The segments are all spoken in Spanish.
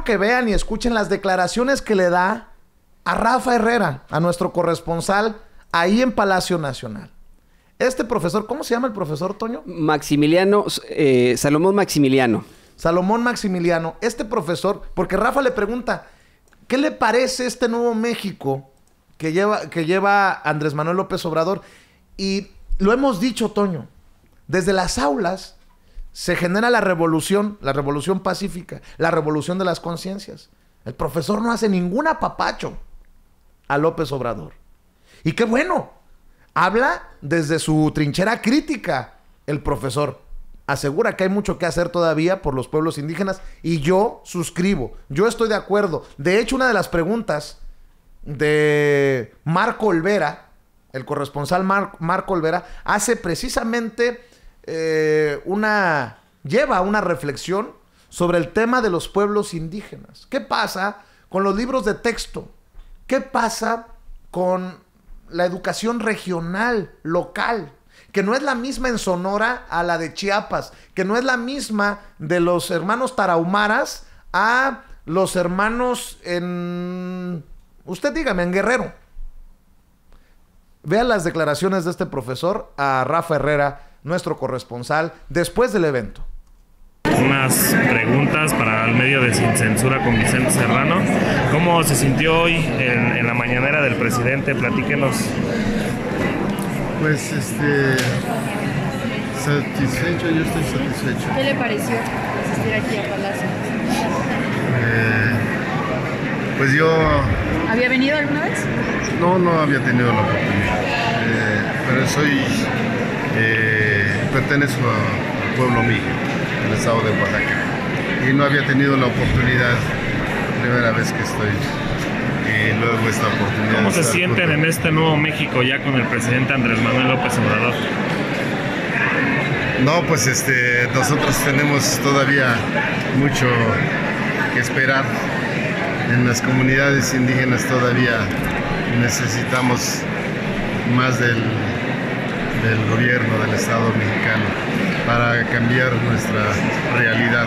quiero que vean y escuchen las declaraciones que le da a Rafa Herrera, a nuestro corresponsal, ahí en Palacio Nacional. Este profesor, ¿cómo se llama el profesor, Toño? Maximiliano, Salomón Maximiliano. Salomón Maximiliano. Este profesor, porque Rafa le pregunta, ¿qué le parece este nuevo México que lleva Andrés Manuel López Obrador? Y lo hemos dicho, Toño, desde las aulas se genera la revolución pacífica, la revolución de las conciencias. El profesor no hace ningún apapacho a López Obrador. Y qué bueno, habla desde su trinchera crítica el profesor. Asegura que hay mucho que hacer todavía por los pueblos indígenas y yo suscribo, yo estoy de acuerdo. De hecho, una de las preguntas de Marco Olvera, el corresponsal Marco Olvera, hace precisamente lleva una reflexión sobre el tema de los pueblos indígenas. ¿Qué pasa con los libros de texto? ¿Qué pasa con la educación regional, local? Que no es la misma en Sonora a la de Chiapas, que no es la misma de los hermanos tarahumaras a los hermanos en... Usted dígame, en Guerrero. Vean las declaraciones de este profesor a Rafa Herrera, nuestro corresponsal, después del evento. Unas preguntas para el medio de Sin Censura con Vicente Serrano. ¿Cómo se sintió hoy en la mañanera del presidente? Platíquenos. Pues satisfecho, yo estoy satisfecho. ¿Qué le pareció asistir aquí a Palacio? Pues yo... ¿Había venido alguna vez? No había tenido la oportunidad. Pero pertenezco al pueblo mío, del estado de Oaxaca. Y no había tenido la oportunidad, primera vez que estoy. Y luego esta oportunidad. ¿Cómo se sienten en este nuevo México ya con el presidente Andrés Manuel López Obrador? No, pues nosotros tenemos todavía mucho que esperar. En las comunidades indígenas todavía necesitamos más del gobierno del Estado mexicano para cambiar nuestra realidad,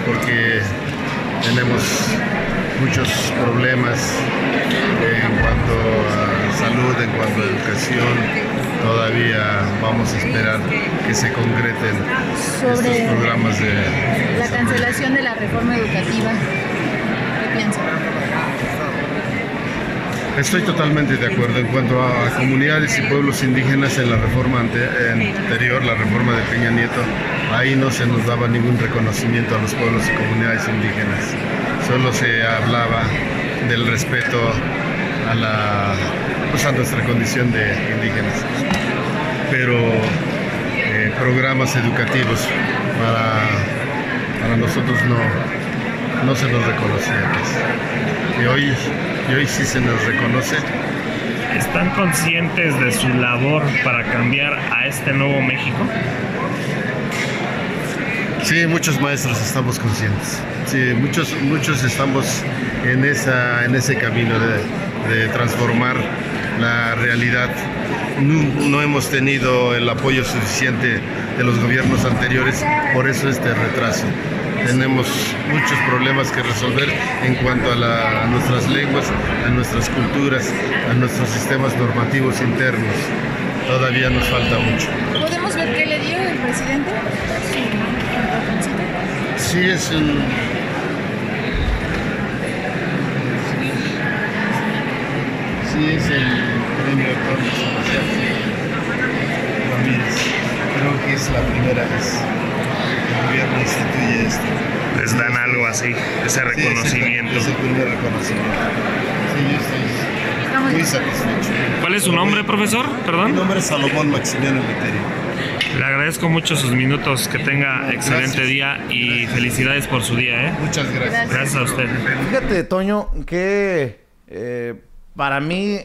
porque tenemos muchos problemas en cuanto a salud, en cuanto a educación. Todavía vamos a esperar que se concreten estos programas de la cancelación de la reforma educativa. ¿Qué piensa? Estoy totalmente de acuerdo en cuanto a comunidades y pueblos indígenas. En la reforma anterior, la reforma de Peña Nieto, ahí no se nos daba ningún reconocimiento a los pueblos y comunidades indígenas. Solo se hablaba del respeto a nuestra condición de indígenas. Pero programas educativos para nosotros no se nos reconocía. Y hoy sí se nos reconoce. ¿Están conscientes de su labor para cambiar a este nuevo México? Sí, muchos maestros estamos conscientes. Sí, muchos estamos en ese camino de transformar la realidad. No hemos tenido el apoyo suficiente de los gobiernos anteriores, por eso este retraso. Tenemos muchos problemas que resolver en cuanto a nuestras lenguas, a nuestras culturas, a nuestros sistemas normativos internos. Todavía nos falta mucho. ¿Podemos ver qué le dio el presidente? Sí, es el premio Torres Ramírez. Creo que es la primera vez que el gobierno instituye esto. ¿Les dan algo así, ese reconocimiento? Sí, es el primer reconocimiento. Sí, yo estoy muy satisfecho. ¿Cuál es su nombre, profesor? Perdón. Mi nombre es Salomón Maximiliano Leterio. Le agradezco mucho sus minutos, que tenga excelente día y felicidades por su día, ¿eh? Muchas gracias. Gracias a usted. Fíjate, Toño, que para mí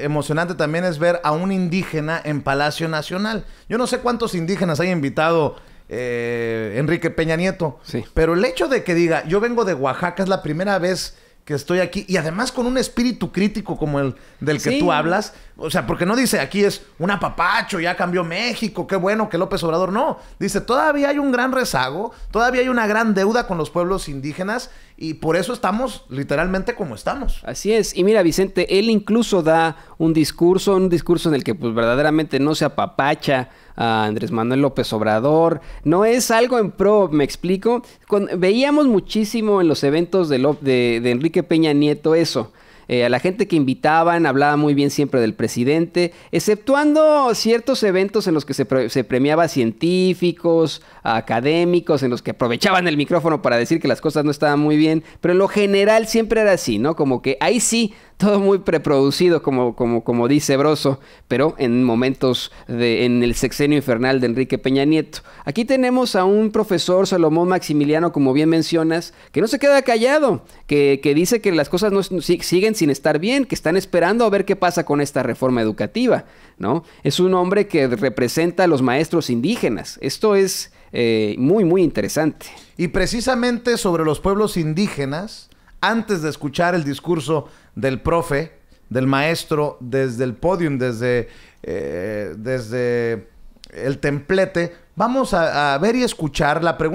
emocionante también es ver a un indígena en Palacio Nacional. Yo no sé cuántos indígenas haya invitado Enrique Peña Nieto, sí, pero el hecho de que diga, yo vengo de Oaxaca, es la primera vez que estoy aquí, y además con un espíritu crítico como el del que sí, tú hablas, o sea, porque no dice aquí es un apapacho, ya cambió México, qué bueno que López Obrador, no, dice todavía hay un gran rezago, todavía hay una gran deuda con los pueblos indígenas, y por eso estamos literalmente como estamos. Así es. Y mira, Vicente, él incluso da un discurso en el que pues verdaderamente no se apapacha a Andrés Manuel López Obrador. No es algo en pro, ¿me explico? Veíamos muchísimo en los eventos de Enrique Peña Nieto eso. A la gente que invitaban hablaba muy bien siempre del presidente, exceptuando ciertos eventos en los que se premiaba a científicos, a académicos, en los que aprovechaban el micrófono para decir que las cosas no estaban muy bien, pero en lo general siempre era así, ¿no? Como que ahí sí, todo muy preproducido, como dice Broso, pero en momentos en el sexenio infernal de Enrique Peña Nieto. Aquí tenemos a un profesor, Salomón Maximiliano, como bien mencionas, que no se queda callado, que dice que las cosas no siguen sin estar bien, que están esperando a ver qué pasa con esta reforma educativa, ¿no? Es un hombre que representa a los maestros indígenas. Esto es muy, muy interesante. Y precisamente sobre los pueblos indígenas, antes de escuchar el discurso del profe, del maestro, desde el podium, desde el templete, vamos a ver y escuchar la pregunta.